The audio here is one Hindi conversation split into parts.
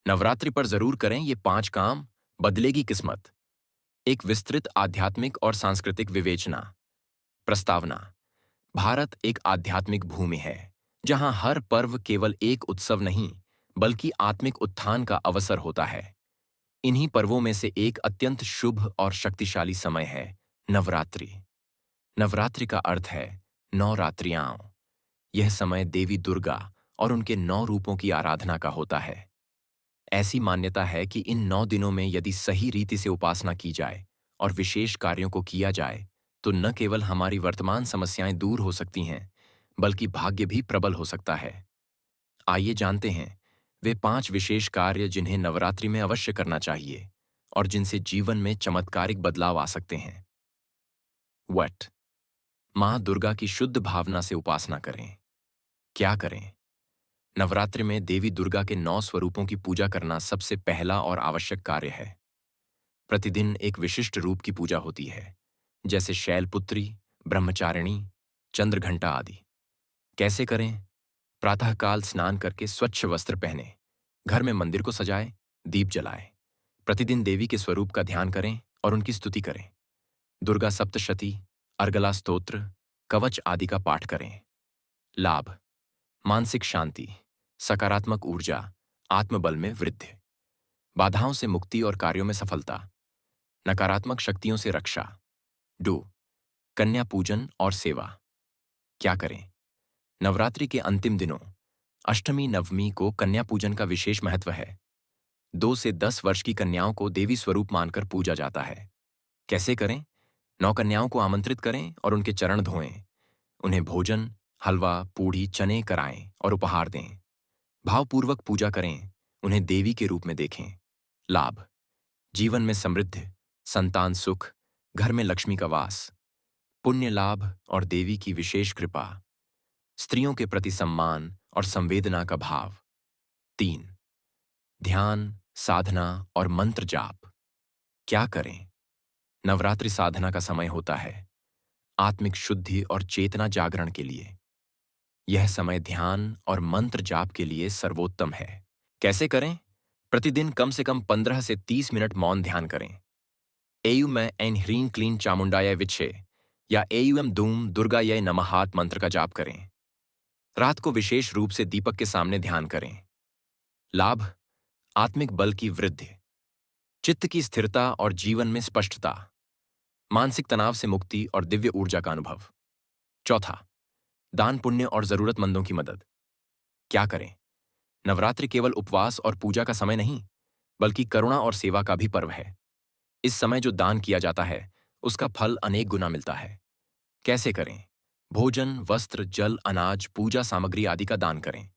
नवरात्रि पर जरूर करें ये 5 काम, बदलेगी किस्मत। एक विस्तृत आध्यात्मिक और सांस्कृतिक विवेचना। प्रस्तावना। भारत एक आध्यात्मिक भूमि है, जहां हर पर्व केवल एक उत्सव नहीं, बल्कि आत्मिक उत्थान का अवसर होता है। इन्हीं पर्वों में से एक अत्यंत शुभ और शक्तिशाली समय है नवरात्रि। नवरात्रि का अर्थ है 9 रात्रियां। यह समय देवी दुर्गा और उनके 9 रूपों की आराधना का होता है। ऐसी मान्यता है कि इन 9 दिनों में यदि सही रीति से उपासना की जाए और विशेष कार्यों को किया जाए, तो न केवल हमारी वर्तमान समस्याएं दूर हो सकती हैं, बल्कि भाग्य भी प्रबल हो सकता है। आइए जानते हैं वे 5 विशेष कार्य जिन्हें नवरात्रि में अवश्य करना चाहिए और जिनसे जीवन में चमत्कारिक बदलाव आ सकते हैं। वट। माँ दुर्गा की शुद्ध भावना से उपासना करें। क्या करें? नवरात्रि में देवी दुर्गा के 9 स्वरूपों की पूजा करना सबसे पहला और आवश्यक कार्य है। प्रतिदिन एक विशिष्ट रूप की पूजा होती है, जैसे शैलपुत्री, ब्रह्मचारिणी, चंद्रघंटा आदि। कैसे करें? प्रातःकाल स्नान करके स्वच्छ वस्त्र पहने, घर में मंदिर को सजाएं, दीप जलाएं। प्रतिदिन देवी के स्वरूप का ध्यान करें और उनकी स्तुति करें। दुर्गा सप्तशती, अर्गला स्तोत्र, कवच आदि का पाठ करें। लाभ। मानसिक शांति, सकारात्मक ऊर्जा, आत्मबल में वृद्धि, बाधाओं से मुक्ति और कार्यों में सफलता, नकारात्मक शक्तियों से रक्षा। डू। कन्या पूजन और सेवा। क्या करें? नवरात्रि के अंतिम दिनों, अष्टमी नवमी को कन्या पूजन का विशेष महत्व है। 2 से 10 वर्ष की कन्याओं को देवी स्वरूप मानकर पूजा जाता है। कैसे करें? 9 कन्याओं को आमंत्रित करें और उनके चरण धोएं। उन्हें भोजन, हलवा, पूड़ी, चने कराएं और उपहार दें। भावपूर्वक पूजा करें, उन्हें देवी के रूप में देखें। लाभ। जीवन में समृद्धि, संतान सुख, घर में लक्ष्मी का वास, पुण्य लाभ और देवी की विशेष कृपा, स्त्रियों के प्रति सम्मान और संवेदना का भाव। 3। ध्यान, साधना और मंत्र जाप। क्या करें? नवरात्रि साधना का समय होता है, आत्मिक शुद्धि और चेतना जागरण के लिए। यह समय ध्यान और मंत्र जाप के लिए सर्वोत्तम है। कैसे करें? प्रतिदिन कम से कम 15 से 30 मिनट मौन ध्यान करें। एयु में एन ह्रीं क्लीं चामुंडाय विच्छे या एयुएम धूम दुर्गायै नमः मंत्र का जाप करें। रात को विशेष रूप से दीपक के सामने ध्यान करें। लाभ। आत्मिक बल की वृद्धि, चित्त की स्थिरता और जीवन में स्पष्टता, मानसिक तनाव से मुक्ति और दिव्य ऊर्जा का अनुभव। चौथा। दान पुण्य और जरूरतमंदों की मदद। क्या करें? नवरात्रि केवल उपवास और पूजा का समय नहीं, बल्कि करुणा और सेवा का भी पर्व है। इस समय जो दान किया जाता है, उसका फल अनेक गुना मिलता है। कैसे करें? भोजन, वस्त्र, जल, अनाज, पूजा सामग्री आदि का दान करें।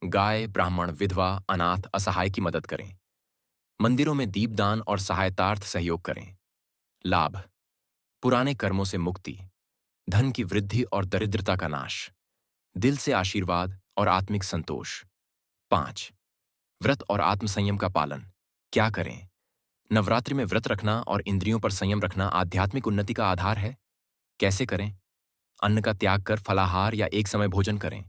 गाय, ब्राह्मण, विधवा, अनाथ, असहाय की मदद करें। मंदिरों में दीपदान और सहायतार्थ सहयोग करें। लाभ। पुराने कर्मों से मुक्ति, धन की वृद्धि और दरिद्रता का नाश, दिल से आशीर्वाद और आत्मिक संतोष। 5। व्रत और आत्मसंयम का पालन। क्या करें? नवरात्रि में व्रत रखना और इंद्रियों पर संयम रखना आध्यात्मिक उन्नति का आधार है। कैसे करें? अन्न का त्याग कर फलाहार या एक समय भोजन करें।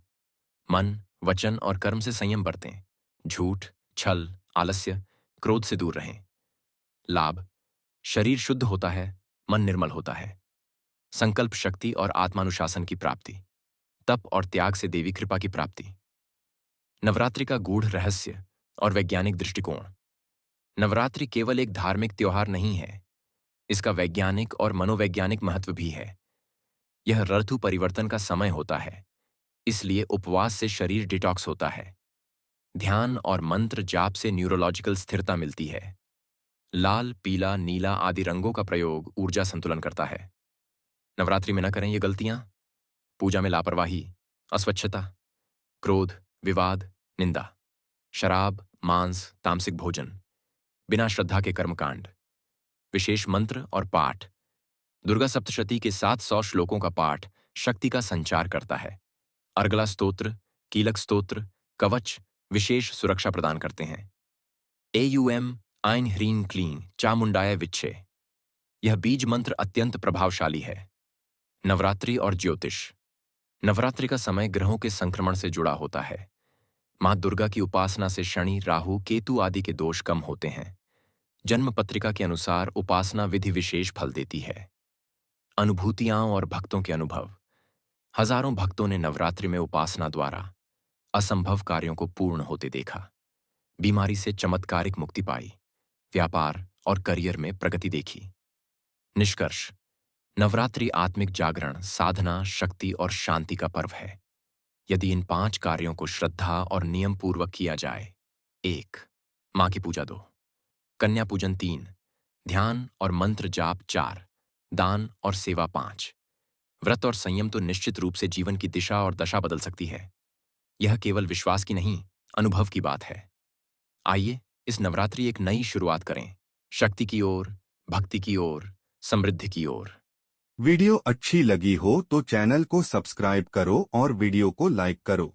मन, वचन और कर्म से संयम बरतें। झूठ, छल, आलस्य, क्रोध से दूर रहें। लाभ। शरीर शुद्ध होता है, मन निर्मल होता है, संकल्प शक्ति और आत्मानुशासन की प्राप्ति, तप और त्याग से देवी कृपा की प्राप्ति। नवरात्रि का गूढ़ रहस्य और वैज्ञानिक दृष्टिकोण। नवरात्रि केवल एक धार्मिक त्योहार नहीं है, इसका वैज्ञानिक और मनोवैज्ञानिक महत्व भी है। यह ऋतु परिवर्तन का समय होता है, इसलिए उपवास से शरीर डिटॉक्स होता है। ध्यान और मंत्र जाप से न्यूरोलॉजिकल स्थिरता मिलती है। लाल, पीला, नीला आदि रंगों का प्रयोग ऊर्जा संतुलन करता है। नवरात्रि में न करें ये गलतियां। पूजा में लापरवाही, अस्वच्छता, क्रोध, विवाद, निंदा, शराब, मांस, तामसिक भोजन, बिना श्रद्धा के कर्मकांड। विशेष मंत्र और पाठ। दुर्गा सप्तशती के 700 श्लोकों का पाठ शक्ति का संचार करता है। अर्गला स्तोत्र, कीलक स्तोत्र, कवच विशेष सुरक्षा प्रदान करते हैं। एयुएम आइन ह्रीं क्लीं चामुंडाय विच्छे, यह बीज मंत्र अत्यंत प्रभावशाली है। नवरात्रि और ज्योतिष। नवरात्रि का समय ग्रहों के संक्रमण से जुड़ा होता है। माँ दुर्गा की उपासना से शनि, राहु, केतु आदि के दोष कम होते हैं। जन्म पत्रिका के अनुसार उपासना विधि विशेष फल देती है। अनुभूतियां और भक्तों के अनुभव। हजारों भक्तों ने नवरात्रि में उपासना द्वारा असंभव कार्यों को पूर्ण होते देखा, बीमारी से चमत्कारिक मुक्ति पाई, व्यापार और करियर में प्रगति देखी। निष्कर्ष: नवरात्रि आत्मिक जागरण, साधना, शक्ति और शांति का पर्व है। यदि इन 5 कार्यों को श्रद्धा और नियम पूर्वक किया जाए: 1. मां की पूजा 2, कन्या पूजन 3, ध्यान और मंत्र जाप 4, दान और सेवा 5। व्रत और संयम तो निश्चित रूप से जीवन की दिशा और दशा बदल सकती है। यह केवल विश्वास की नहीं, अनुभव की बात है। आइए इस नवरात्रि एक नई शुरुआत करें, शक्ति की ओर, भक्ति की ओर, समृद्धि की ओर। वीडियो अच्छी लगी हो तो चैनल को सब्सक्राइब करो और वीडियो को लाइक करो।